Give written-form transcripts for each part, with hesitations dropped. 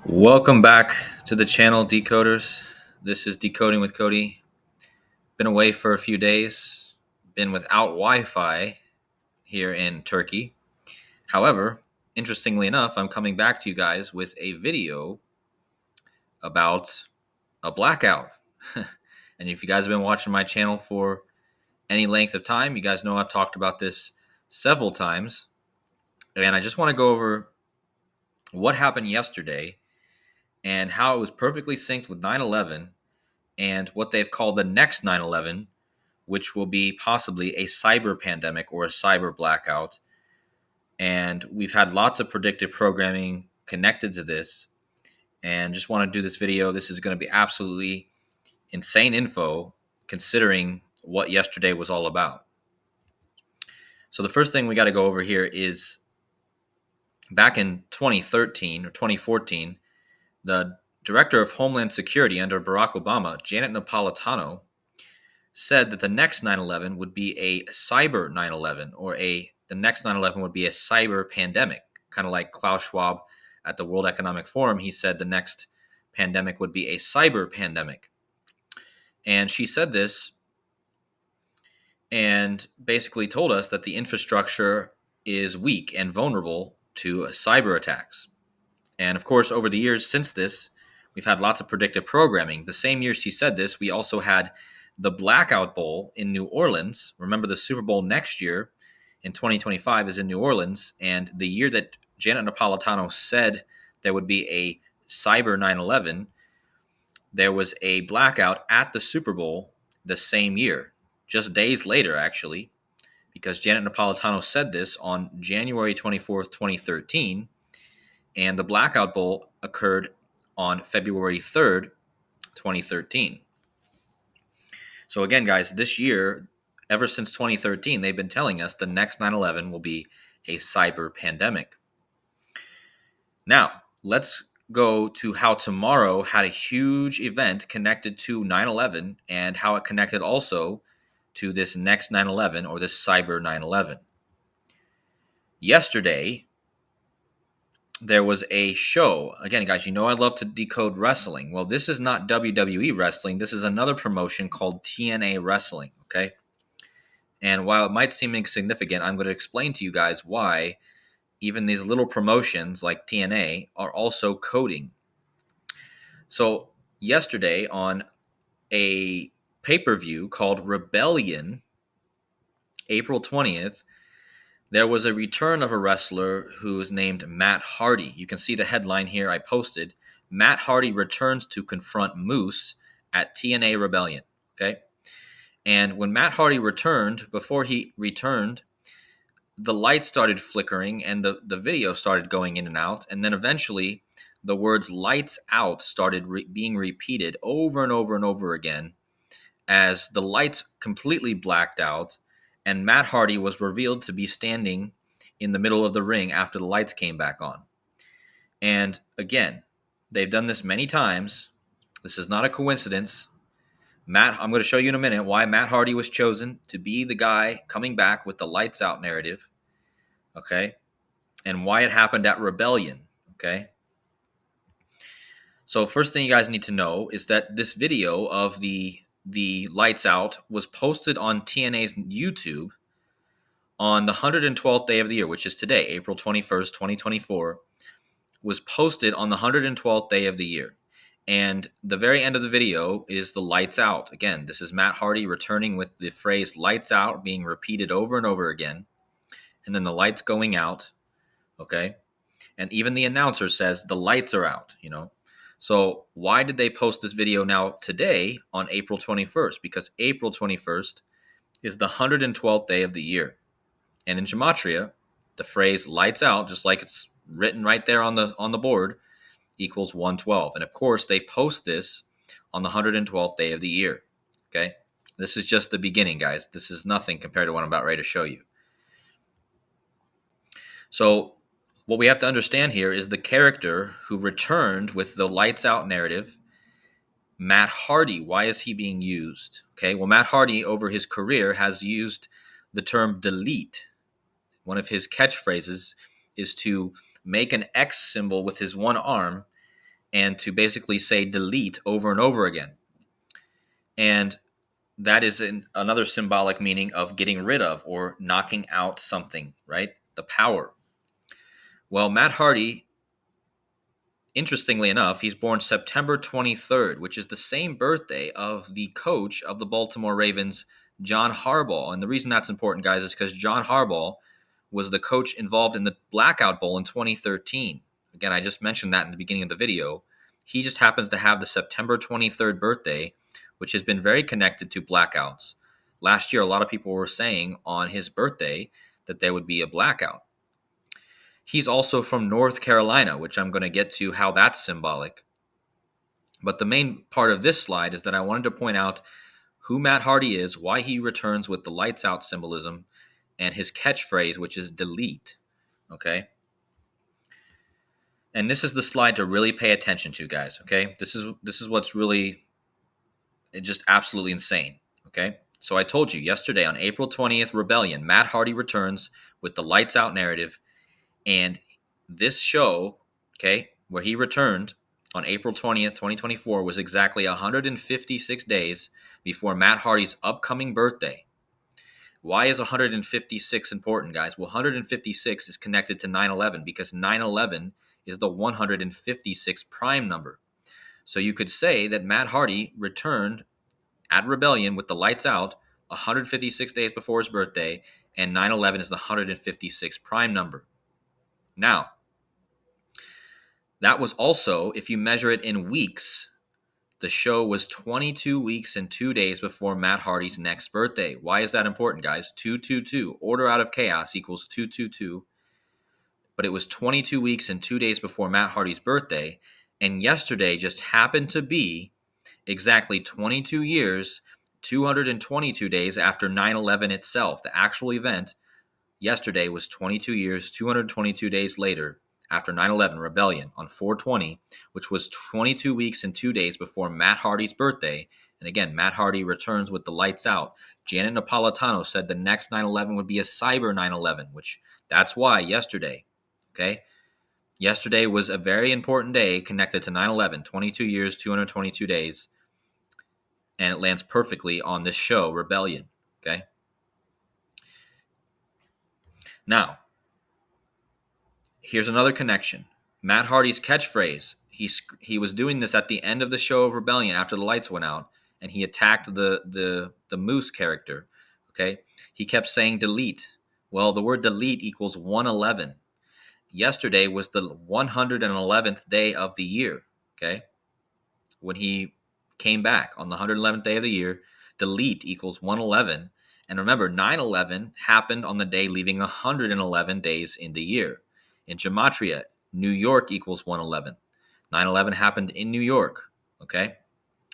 Welcome back to the channel, Decoders. This is Decoding with Cody. Been away for a few days, been without Wi Fi here in Turkey. However, interestingly enough, I'm coming back to you guys with a video about a blackout. And if you guys have been watching my channel for any length of time, you guys know I've talked about this several times. And I just want to go over what happened yesterday and how it was perfectly synced with 9/11 and what they've called the next 9/11, which will be possibly a cyber pandemic or a cyber blackout. And we've had lots of predictive programming connected to this. And just want to do this video. This is going to be absolutely insane info considering what yesterday was all about. So the first thing we got to go over here is back in 2013 or 2014, the director of Homeland Security under Barack Obama, Janet Napolitano, said that the next 9/11 would be a cyber 9/11, or the next 9/11 would be a cyber pandemic, kind of like Klaus Schwab at the World Economic Forum. He said the next pandemic would be a cyber pandemic. And she said this and basically told us that the infrastructure is weak and vulnerable to cyber attacks. And of course, over the years since this, we've had lots of predictive programming. The same year she said this, we also had the Blackout Bowl in New Orleans. Remember, the Super Bowl next year in 2025 is in New Orleans. And the year that Janet Napolitano said there would be a cyber 9/11, there was a blackout at the Super Bowl the same year, just days later, actually, because Janet Napolitano said this on January 24th, 2013. And the Blackout Bowl occurred on February 3rd, 2013. So again, guys, this year, ever since 2013, they've been telling us the next 9/11 will be a cyber pandemic. Now, let's go to how tomorrow had a huge event connected to 9/11 and how it connected also to this next 9/11 or this cyber 9/11. Yesterday, there was a show. Again, guys, you know I love to decode wrestling. Well, this is not WWE wrestling. This is another promotion called TNA Wrestling, okay? And while it might seem insignificant, I'm going to explain to you guys why even these little promotions like TNA are also coding. So, yesterday on a pay-per-view called Rebellion, April 20th, there was a return of a wrestler who is named Matt Hardy. You can see the headline here I posted. Matt Hardy returns to confront Moose at TNA Rebellion. Okay. And when Matt Hardy returned, before he returned, the lights started flickering and the video started going in and out. And then eventually the words lights out started being repeated over and over and over again as the lights completely blacked out. And Matt Hardy was revealed to be standing in the middle of the ring after the lights came back on. And again, they've done this many times. This is not a coincidence. I'm going to show you in a minute why Matt Hardy was chosen to be the guy coming back with the lights out narrative. Okay. And why it happened at Rebellion. Okay. So first thing you guys need to know is that this video of the lights out was posted on TNA's YouTube on the 112th day of the year, which is today, April 21st, 2024, was posted on the 112th day of the year. And the very end of the video is the lights out. Again, this is Matt Hardy returning with the phrase lights out being repeated over and over again. And then the lights going out. Okay. And even the announcer says the lights are out, So why did they post this video now today on April 21st? Because April 21st is the 112th day of the year. And in Gematria, the phrase lights out, just like it's written right there on the board, equals 112. And of course, they post this on the 112th day of the year. Okay? This is just the beginning, guys. This is nothing compared to what I'm about ready to show you. So what we have to understand here is the character who returned with the lights out narrative, Matt Hardy. Why is he being used? Okay, well, Matt Hardy over his career has used the term delete. One of his catchphrases is to make an X symbol with his one arm and to basically say delete over and over again. And that is another symbolic meaning of getting rid of or knocking out something, right? The power. Well, Matt Hardy, interestingly enough, he's born September 23rd, which is the same birthday of the coach of the Baltimore Ravens, John Harbaugh. And the reason that's important, guys, is because John Harbaugh was the coach involved in the Blackout Bowl in 2013. Again, I just mentioned that in the beginning of the video. He just happens to have the September 23rd birthday, which has been very connected to blackouts. Last year, a lot of people were saying on his birthday that there would be a blackout. He's also from North Carolina, which I'm going to get to how that's symbolic. But the main part of this slide is that I wanted to point out who Matt Hardy is, why he returns with the lights out symbolism, and his catchphrase, which is delete. Okay? And this is the slide to really pay attention to, guys. Okay? This is what's really just absolutely insane. Okay? So I told you yesterday on April 20th, Rebellion, Matt Hardy returns with the lights out narrative. And this show, okay, where he returned on April 20th, 2024, was exactly 156 days before Matt Hardy's upcoming birthday. Why is 156 important, guys? Well, 156 is connected to 9/11 because 9/11 is the 156th prime number. So you could say that Matt Hardy returned at Rebellion with the lights out 156 days before his birthday, and 9/11 is the 156th prime number. Now, that was also, if you measure it in weeks, the show was 22 weeks and 2 days before Matt Hardy's next birthday. Why is that important, guys? 222. Order out of chaos equals 222. But it was 22 weeks and 2 days before Matt Hardy's birthday. And yesterday just happened to be exactly 22 years, 222 days after 9/11 itself. The actual event yesterday was 22 years, 222 days later after 9/11 Rebellion on 4/20, which was 22 weeks and 2 days before Matt Hardy's birthday. And again, Matt Hardy returns with the lights out. Janet Napolitano said the next 9/11 would be a cyber 9/11, which that's why yesterday, okay? Yesterday was a very important day connected to 9/11, 22 years, 222 days. And it lands perfectly on this show, Rebellion, okay? Now, here's another connection. Matt Hardy's catchphrase. He was doing this at the end of the show of Rebellion after the lights went out, and he attacked the Moose character. Okay, he kept saying delete. Well, the word delete equals 111. Yesterday was the 111th day of the year. Okay, when he came back on the 111th day of the year, delete equals 111. And remember, 9/11 happened on the day leaving 111 days in the year. In Gematria, New York equals 111. 9/11 happened in New York, okay?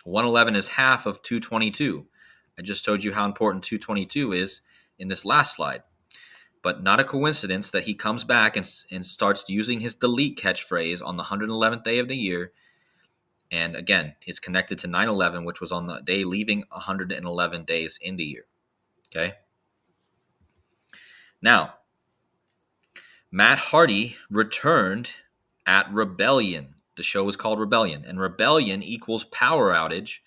111 is half of 222. I just told you how important 222 is in this last slide. But not a coincidence that he comes back and starts using his delete catchphrase on the 111th day of the year. And again, it's connected to 9/11, which was on the day leaving 111 days in the year, okay? Now, Matt Hardy returned at Rebellion. The show was called Rebellion, and Rebellion equals power outage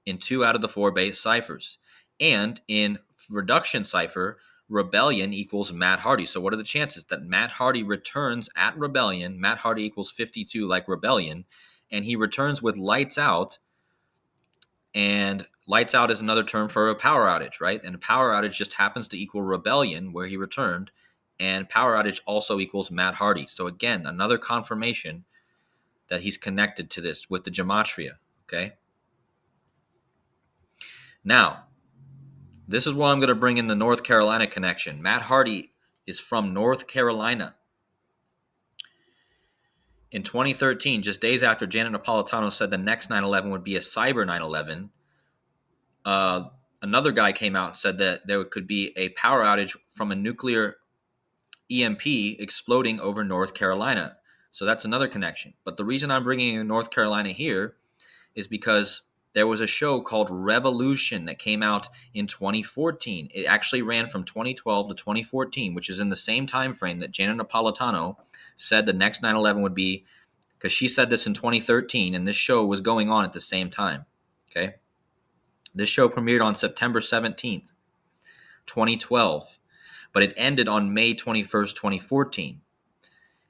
in 2 out of the 4 base ciphers. And in reduction cipher, Rebellion equals Matt Hardy. So what are the chances that Matt Hardy returns at Rebellion? Matt Hardy equals 52 like Rebellion, and he returns with lights out. And lights out is another term for a power outage, right? And a power outage just happens to equal Rebellion, where he returned. And power outage also equals Matt Hardy. So again, another confirmation that he's connected to this with the Gematria, okay? Now, this is where I'm going to bring in the North Carolina connection. Matt Hardy is from North Carolina. In 2013, just days after Janet Napolitano said the next 9/11 would be a cyber 9/11, another guy came out and said that there could be a power outage from a nuclear EMP exploding over North Carolina. So that's another connection. But the reason I'm bringing in North Carolina here is because there was a show called Revolution that came out in 2014. It actually ran from 2012 to 2014, which is in the same time frame that Janet Napolitano said the next 9/11 would be because she said this in 2013, and this show was going on at the same time. Okay. This show premiered on September 17th, 2012, but it ended on May 21st, 2014.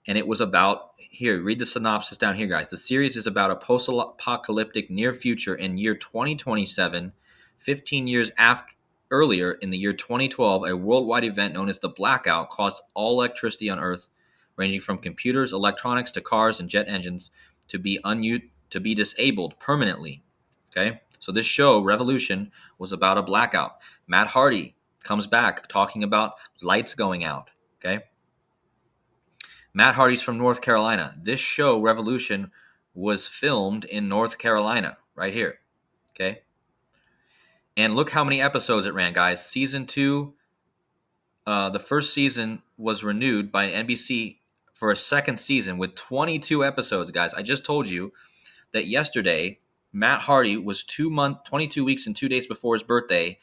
And it was about, here, read the synopsis down here, guys. The series is about a post-apocalyptic near future in year 2027, 15 years earlier in the year 2012, a worldwide event known as the Blackout caused all electricity on Earth, ranging from computers, electronics, to cars and jet engines, to be disabled permanently. Okay? So this show, Revolution, was about a blackout. Matt Hardy comes back talking about lights going out. Okay? Matt Hardy's from North Carolina. This show, Revolution, was filmed in North Carolina, right here. Okay? And look how many episodes it ran, guys. Season 2, the first season was renewed by NBC for a second season with 22 episodes, guys. I just told you that yesterday, Matt Hardy was 22 weeks and 2 days before his birthday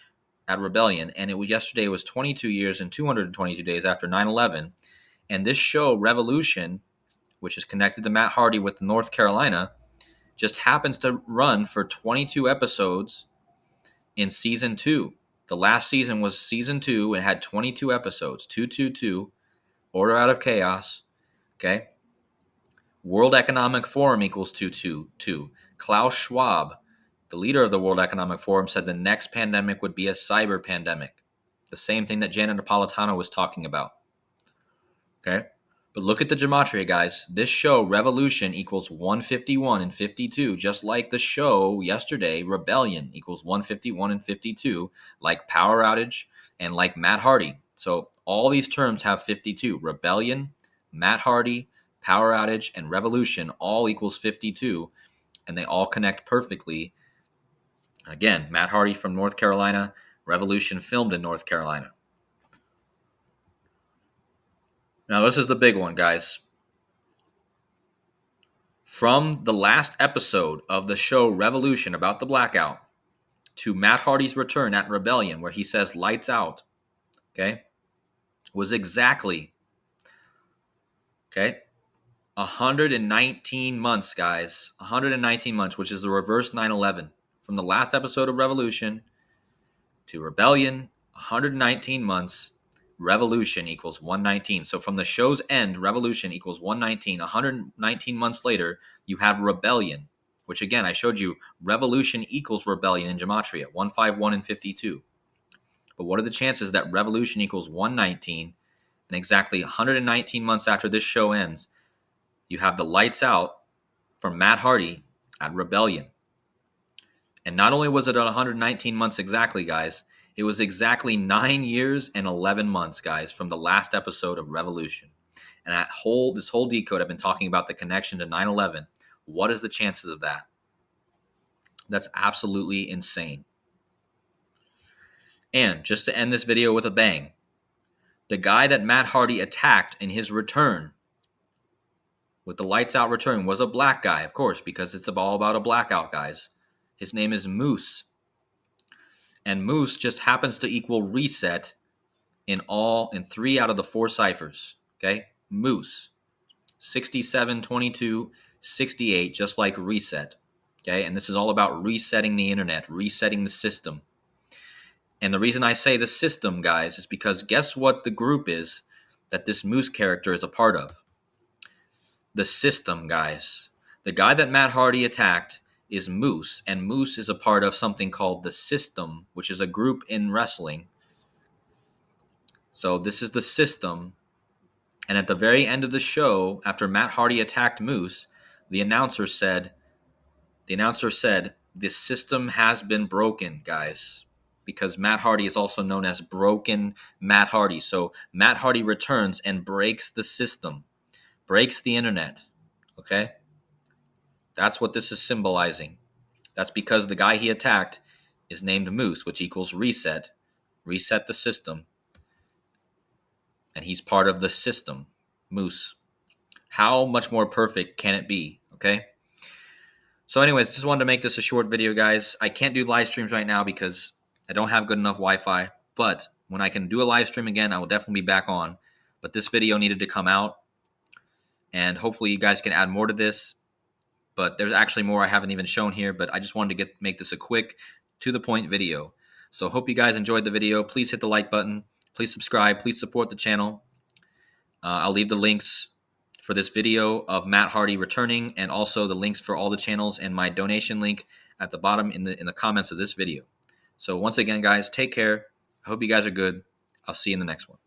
at Rebellion, and yesterday was 22 years and 222 days after 9/11. And this show, Revolution, which is connected to Matt Hardy with North Carolina, just happens to run for 22 episodes in season 2. The last season was season 2 and had 22 episodes. 222, Order Out of Chaos. Okay. World Economic Forum equals 222. Klaus Schwab, the leader of the World Economic Forum, said the next pandemic would be a cyber pandemic. The same thing that Janet Napolitano was talking about. Okay. But look at the gematria, guys. This show, Revolution, equals 151 and 52, just like the show yesterday, Rebellion, equals 151 and 52, like Power Outage and like Matt Hardy. So all these terms have 52. Rebellion, Matt Hardy, Power Outage, and Revolution all equals 52, and they all connect perfectly. Again, Matt Hardy from North Carolina, Revolution filmed in North Carolina. Now, this is the big one, guys. From the last episode of the show Revolution about the blackout to Matt Hardy's return at Rebellion, where he says lights out, okay, was exactly, 119 months, guys. 119 months, which is the reverse 9/11. From the last episode of Revolution to Rebellion, 119 months. Revolution equals 119. So from the show's end, Revolution equals 119. 119 months later, you have Rebellion, which again, I showed you Revolution equals Rebellion in gematria, 151 and 52. But what are the chances that Revolution equals 119, and exactly 119 months after this show ends, you have the lights out from Matt Hardy at Rebellion? And not only was it 119 months exactly, guys, it was exactly 9 years and 11 months, guys, from the last episode of Revolution. And this whole decode, I've been talking about the connection to 9/11. What is the chances of that? That's absolutely insane. And just to end this video with a bang, the guy that Matt Hardy attacked in his return, with the lights out return, was a black guy, of course, because it's all about a blackout, guys. His name is Moose. And Moose just happens to equal reset in 3 out of the 4 ciphers. Okay? Moose. 67, 22, 68, just like reset. Okay? And this is all about resetting the internet, resetting the system. And the reason I say the system, guys, is because guess what the group is that this Moose character is a part of? The system, guys. The guy that Matt Hardy attacked is Moose, and Moose is a part of something called the System, which is a group in wrestling. So this is the System, and at the very end of the show, after Matt Hardy attacked Moose, the announcer said, the system has been broken, guys, because Matt Hardy is also known as Broken Matt Hardy. So Matt Hardy returns and breaks the system, breaks the internet, okay? That's what this is symbolizing. That's because the guy he attacked is named Moose, which equals reset. Reset the system. And he's part of the system, Moose. How much more perfect can it be, okay? So anyways, just wanted to make this a short video, guys. I can't do live streams right now because I don't have good enough Wi-Fi. But when I can do a live stream again, I will definitely be back on. But this video needed to come out. And hopefully you guys can add more to this. but there's actually more I haven't even shown here, but I just wanted to make this a quick, to the point video. So hope you guys enjoyed the video. Please hit the like button. Please subscribe. Please support the channel. I'll leave the links for this video of Matt Hardy returning, and also the links for all the channels and my donation link at the bottom in the comments of this video. So once again, guys, take care. I hope you guys are good. I'll see you in the next one.